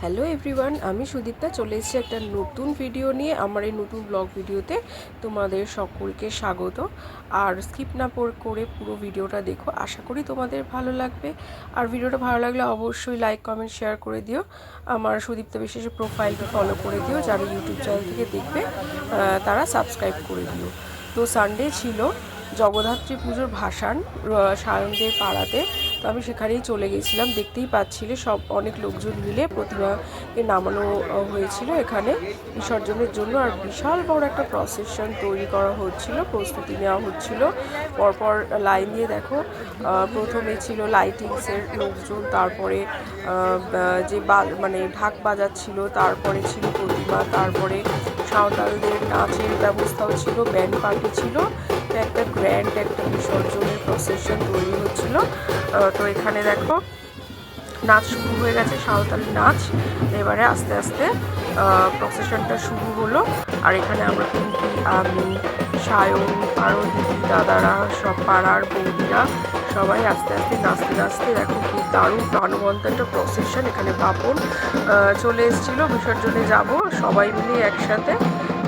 Hello everyone, আমি সুদীপ্তা চলে এসেছি একটা নতুন ভিডিও নিয়ে। আমার এই নতুন ব্লগ ভিডিওতে তোমাদের সকলকে স্বাগত। আর স্কিপ না করে পুরো ভিডিওটা দেখো, আশা করি তোমাদের ভালো লাগবে। আর ভিডিওটা ভালো লাগলে অবশ্যই লাইক কমেন্ট শেয়ার করে দিও। আমার সুদীপ্তা বিশেষে প্রোফাইলটি ফলো করে দিও, যারা ইউটিউব চ্যানেল থেকে দেখবে তারা সাবস্ক্রাইব করে দিও। তো সানডে ছিল, জগদ্ধাত্রী পুজোর ভাসান সায়নদের পাড়াতে। তো আমি সেখানেই চলে গেছিলাম। দেখতেই পাচ্ছিলে সব অনেক লোকজন মিলে প্রতিমাকে নামানো হয়েছিল এখানে বিসর্জনের জন্য। আর বিশাল বড় একটা প্রসেশন তৈরি করা হচ্ছিল, প্রস্তুতি নেওয়া হচ্ছিল। পরপর লাইন দিয়ে দেখো, প্রথমে ছিল লাইটিংসের লোকজন, তারপরে যে মানে ঢাক বাজাচ্ছিল, তারপরে ছিল প্রতিমা, তারপরে সাঁওতালদের নাচের ব্যবস্থাও ছিল, ব্যান্ড পার্টি ছিল। একটা গ্র্যান্ড একটা বিসর্জনের প্রসেশন তৈরি হচ্ছিল। তো এখানে দেখো নাচ শুরু হয়ে গেছে, সাঁওতালি নাচ। এবারে আস্তে আস্তে প্রসেশনটা শুরু হলো। আর এখানে আমরা কিন্তু আমি, সায়ন, আরও দিদি দাদারা, সব পাড়ার বৌদিরা সবাই আস্তে আস্তে নাচতে নাচতে দেখো কি দারুণ প্রাণবন্ত একটা প্রসেশন। এখানে বাপন চলে এসেছিলো, বিসর্জনে যাব সবাই মিলে একসাথে।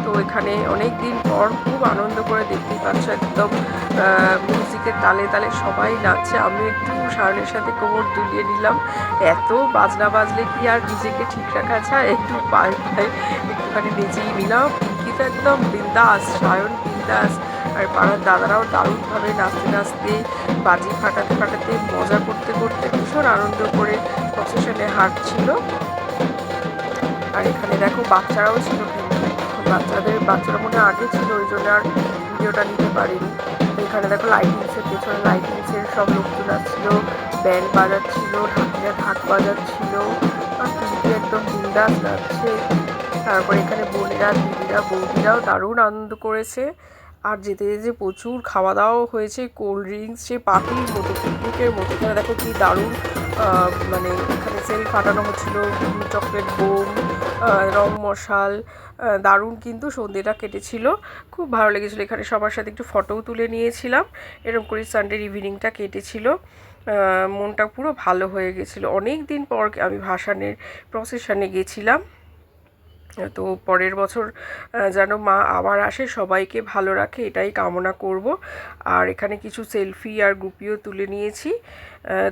তো এখানে অনেক দিন পর খুব আনন্দ করে, দেখতেই পাচ্ছ একদম মিউজিকের তালে তালে সবাই নাচছে। আমি একটু সায়নের সাথে কোমর দুলিয়ে নিলাম। এত বাজনা বাজলে কি আর নিজেকে ঠিক রাখা যায়, একটু পায়ে পায়ে একটুখানি নেচেই নিলাম। পিঙ্কি তো একদম বিন্দাস, সায়ন বিন্দাস। আর পাড়ার দাদারাও দারুণভাবে নাচতে নাচতে, বাজি ফাটাতে ফাটাতে, মজা করতে করতে ভীষণ আনন্দ করে প্রসেশনে হাঁটছিল। আর এখানে দেখো বাচ্চারাও ছিল, বাচ্চারা মনে আগে ছিল, ওই জন্য আর ভিডিওটা নিতে পারিনি। এখানে দেখো লাইটিংসের পেছনে লাইটিংসের সব লোকজন আসছিল, ব্যান্ড বাজাচ্ছিল, ঢাকিরা ঢাক বাজাচ্ছিল, আর কিন্তু একদম বিন্দাস নাচছে। তারপরে এখানে বোনেরা, দিদিরা, বৌদিরাও দারুণ আনন্দ করেছে। আর যেতে যেতে প্রচুর খাওয়া দাওয়াও হয়েছে, কোল্ড ড্রিঙ্কস, সে পার্টির মতো, পিকনিকের মতো। এখানে দেখো কি দারুণ মানে এখানে সেল ফাটানো হচ্ছিল, চকলেট বোম, রং মশাল, দারুণ কিন্তু সন্ধ্যেটা কেটেছিল, খুব ভালো লেগেছিলো। এখানে সবার সাথে একটু ফটোও তুলে নিয়েছিলাম। এরকম করে সানডের ইভিনিংটা কেটেছিল, মনটা পুরো ভালো হয়ে গেছিলো। অনেক দিন পর আমি ভাসানের প্রসেশনে গেছিলাম। তো পরের বছর যেন মা আবার আসে, সবাইকে ভালো রাখে, এটাই কামনা করব। আর এখানে কিছু সেলফি আর গ্রুপিও তুলে নিয়েছি।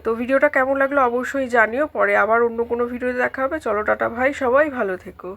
তো ভিডিওটা কেমন লাগলো অবশ্যই জানিও। পরে আবার অন্য কোনো ভিডিওতে দেখা হবে। চলো টাটা ভাই, সবাই ভালো থেকো।